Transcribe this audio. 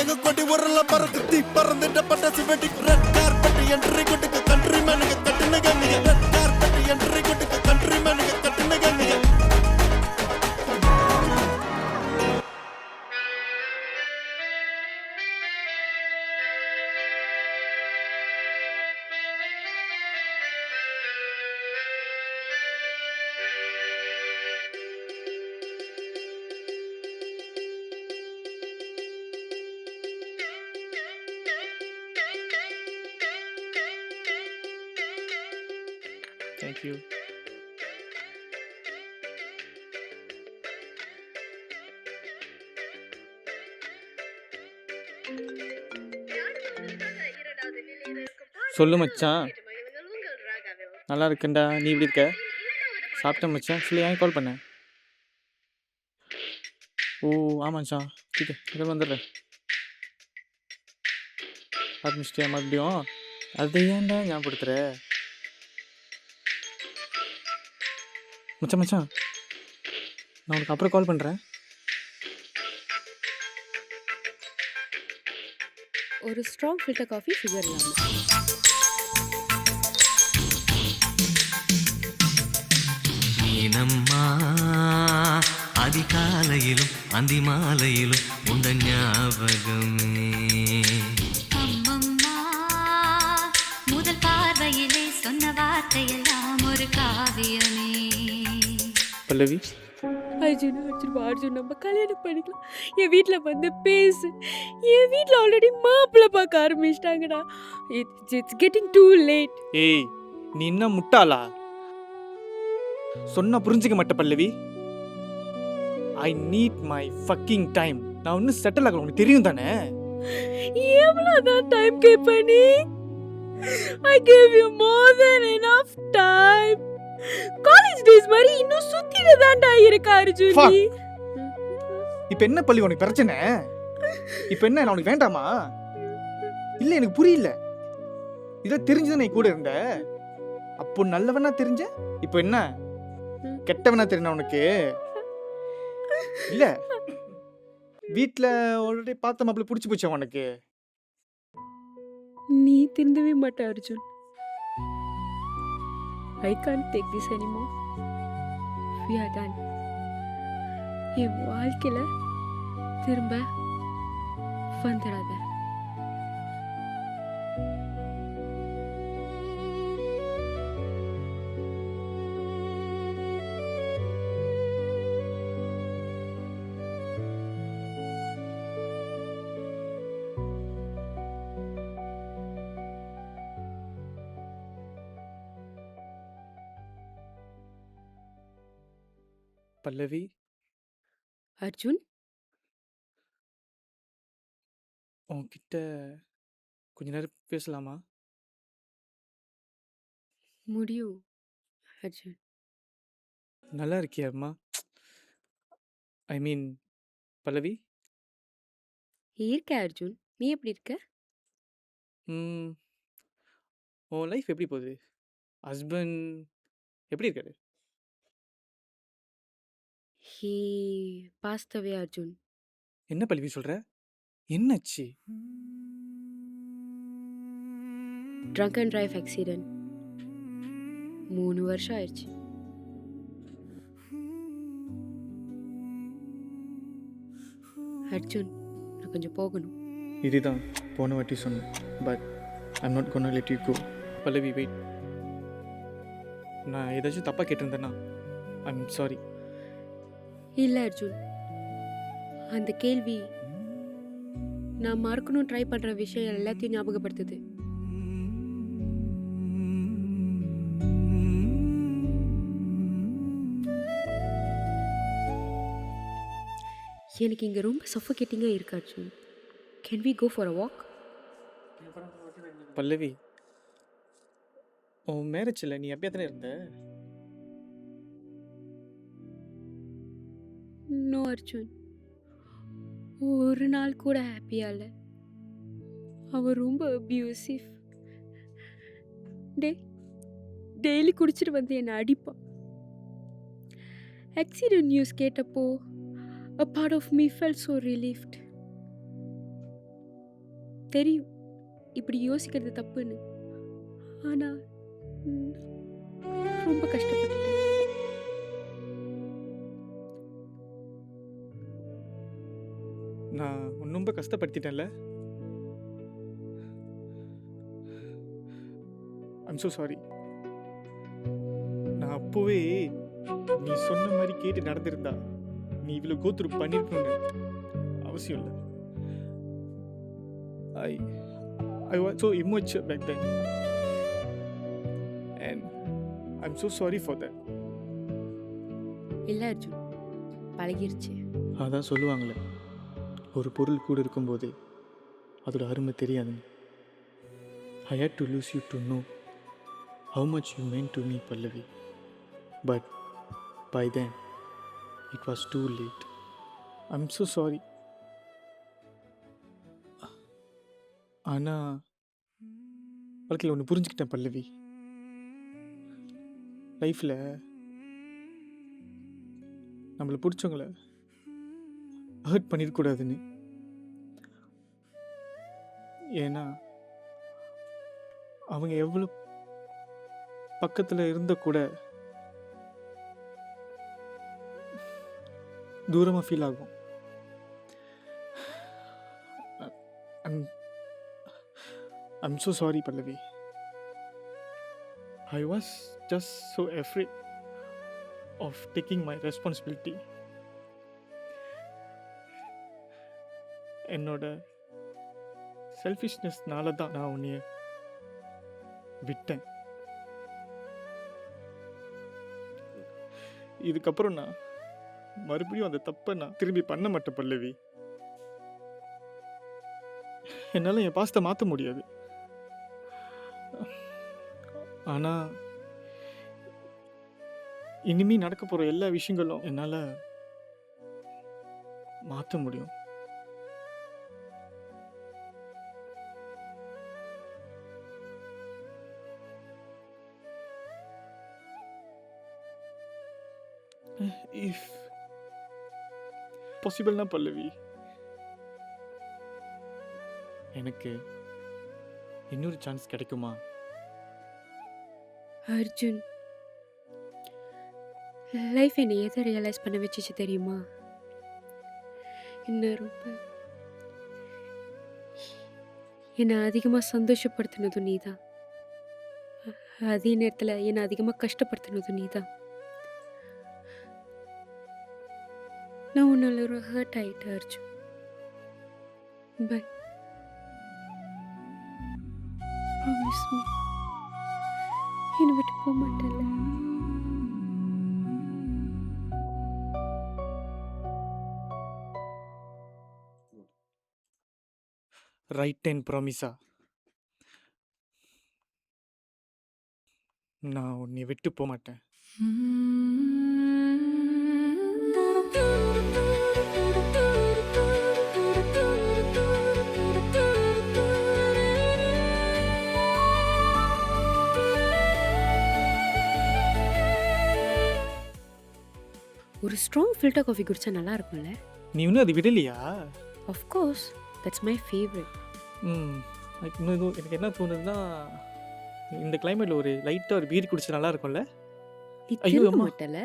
எங்க கொடி உரல பறந்து தீ பறந்துட்ட பட்டாசு வெடி ரெட் கார்பெட் என்ட்ரி கொட்டுக்கு கண்ட்ரி மேனுங்க கட்டுன கண்ணிங்க ரெட் கார்பெட் என்ட்ரி கொட்டுக்கு கண்ட்ரி மேனுங்க கட்டுன கண்ணிங்க Thank you. சொல்லு மச்சான், நல்லா இருக்கேன்டா. நீ எப்படி இருக்க? சாப்பிட்டேன் மச்சான். சொல்லி ஏன் கால் பண்ண? ஓ ஆமாம் மச்சான், ठीक है வந்துடுறேன். ஆரம்பிச்சிட்டியா மறுபடியும்? அதை ஏன்டா ஞாபகப்படுத்துற? மச்சான் மச்சான், நான் உனக்கு அப்புறம் கால் பண்ணுறேன். ஒரு ஸ்ட்ராங் ஃபில்டர் காஃபி சுகர் இல்லாமல். நீனம்மா அதிகாலையிலும் அந்தி மாலையிலும் உண்ட ஞாபகமே. அம்மம்மா முதல் பார்வையிலே சொன்ன வார்த்தையெல்லாம் ஒரு காவியமே. பல்லவி, அர்ஜுன் நம்ம கல்யாணம் பண்ணிக்கலாம். என் வீட்டில் வந்து பேசு. என் வீட்டில் ஆல்ரெடி மாப்பிள்ளை பார்க்க ஆரம்பிச்சிட்டாங்கடா. It's getting too late. ஏய் நீ என்ன முட்டாளா? சொன்னா புரிஞ்சுக்க மாட்ட Pallavi. I need my fucking time. நான் இன்னும் செட்டில் ஆகல, உனக்கு தெரியும் தானே? எவ்வளோதான் டைம் கேட்ப நீ? I gave you more than enough time. College days மாதிரி இன்னும் சுத்திட்டு தான்டா இருக்க அர்ஜுன். Fuck. இப்போ என்ன பல்லவி உனக்கு பிரச்சனை? இப்போ என்ன, நான் உனக்கு வேண்டாமா? இல்லை எனக்கு புரியல. இதை தெரிஞ்சுதான் நீ கூட இருந்த. அப்போ நல்லவனா தெரிஞ்ச, இப்போ என்ன கெட்டவனா தெரிஞ்ச உனக்கு? இல்ல வீட்டில் ஆல்ரெடி பார்த்த மாப்பிள்ளை பிடிச்சி போச்சா உனக்கு? நீ திருந்தவே மாட்ட Arjun. I can't take this anymore. We are done. என் வாழ்க்கையில திரும்ப வந்துடாத. பல்லவி, அர்ஜுன், உன்கிட்ட கொஞ்ச நேரம் பேசலாமா? முடியும் அர்ஜுன். நல்லா இருக்கியா அம்மா? ஐ மீன் பல்லவி. இருக்க அர்ஜுன், நீ எப்படி இருக்க? உன் லைஃப் எப்படி போகுது? ஹஸ்பண்ட் எப்படி இருக்காரு? He passed away Arjun. என்ன பல்லவி சொல்ற? என்னாச்சு? Drunk and drive accident. 3 வருஷம் ஆயிடுச்சு. அர்ஜுன், நான் கொஞ்சம் போகணும். இதுதான் போன வாட்டி சொன்னேன். But I'm not gonna let you go. Pallavi wait. நான் ஏதாச்சும் தப்பாக கேட்டிருந்தேன்னா ஐம் சாரி. இல்லை அர்ஜுன், அந்த கேள்வி நான் மறக்கணும் ட்ரை பண்ணுற விஷயம் எல்லாத்தையும் ஞாபகப்படுத்துது. எனக்கு இங்கே ரொம்ப சஃபோகேட்டிங்காக இருக்கு Arjun. Can we go for a walk? Pallavi, உன் மேரேஜில் நீ எப்படியா தானே இருந்த? நோ அர்ஜுன், ஒரு நாள் கூட ஹாப்பியாக இல்லை. அவன் ரொம்ப அபியூசிவ். டெய்லி குடிச்சிட்டு வந்து என்னை அடிப்பான். ஆக்சிடென்ட் நியூஸ் கேட்டப்போ A part of me felt so relieved. தெரியும் இப்படி யோசிக்கிறது தப்புன்னு. ஆனா ம், ரொம்ப கஷ்டப்பட்டுட்டேன். நான் உன்னை ரொம்ப கஷ்டப்படுத்திட்டேன்ல. I'm so sorry. நான் அப்போவே நீ சொன்ன மாதிரி கேட்டு நடந்திருந்தா நீ இவ்வளோ கோத்துரு பண்ணிருக்கணும்னு அவசியம் இல்லை. I was so immature back then. And I'm so sorry for that. இல்லை அர்ஜுன், பழகிருச்சு. அதான் சொல்லுவாங்களே, ஒரு பொருள் கூட இருக்கும்போது அதோட அருமை தெரியாதுன்னு. I had to lose you to know how much you meant to me, Pallavi. But by then, it was too late. I'm so sorry. ஆனால் வாழ்க்கையில் ஒன்று புரிஞ்சுக்கிட்டேன் பல்லவி. லைஃப்பில் நம்மளை பிடிச்சவங்கள ஹர்ட் பண்ணிடக்கூடாதுன்னு. ஏன்னா அவங்க எவ்வளோ பக்கத்தில் இருந்த கூட தூரமாக ஃபீல் ஆகும். I'm so sorry, Pallavi. I was just so afraid of taking my responsibility. என்னோட செல்ஃபிஷ்னஸ்னால தான் நான் உன்னைய விட்டேன். இதுக்கப்புறம் நான் மறுபடியும் அந்த தப்பை நான் திரும்பி பண்ண மாட்டேன் பல்லவி. என்னால் என் பாஸ்ட்டை மாற்ற முடியாது. ஆனால் இனிமே நடக்க போகிற எல்லா விஷயங்களும் என்னால் மாற்ற முடியும். If possible na பல்லவி, எனக்கு இன்னொரு சான்ஸ் கிடைக்குமா? அர்ஜுன், லைஃப் என்னை எதை ரியலைஸ் பண்ண வச்சுச்சு தெரியுமா? என்னை அதிகமாக சந்தோஷப்படுத்தினதும் நீ தான். அதே நேரத்தில் என்னை அதிகமாக கஷ்டப்படுத்தினதும் நீ தான். நான் உன்னால ஒரு ஹர்ட் ஆகிட்டேன் அர்ஜுன். பட் ப்ராமிஸ் மீ, என்னை விட்டு போக மாட்டேன்ல. Right and ப்ராமிஸா? நான் உன்னை விட்டு போக மாட்டேன். ஒரு ஸ்ட்ராங் ஃபில்டர் காஃபி குடிச்சா நல்லா இருக்கும்ல? நீ இன்னும் அது விடலையா? Of course, that's my favourite. இன்னும் எதுவும் எனக்கு என்ன தோணுதுன்னா, இந்த கிளைமேட்டில் ஒரு லைட்டாக ஒரு பீர் குடிச்சா நல்லா இருக்கும்ல? நீ ஐயோ, திரும்ப அம்மா. மாட்டல?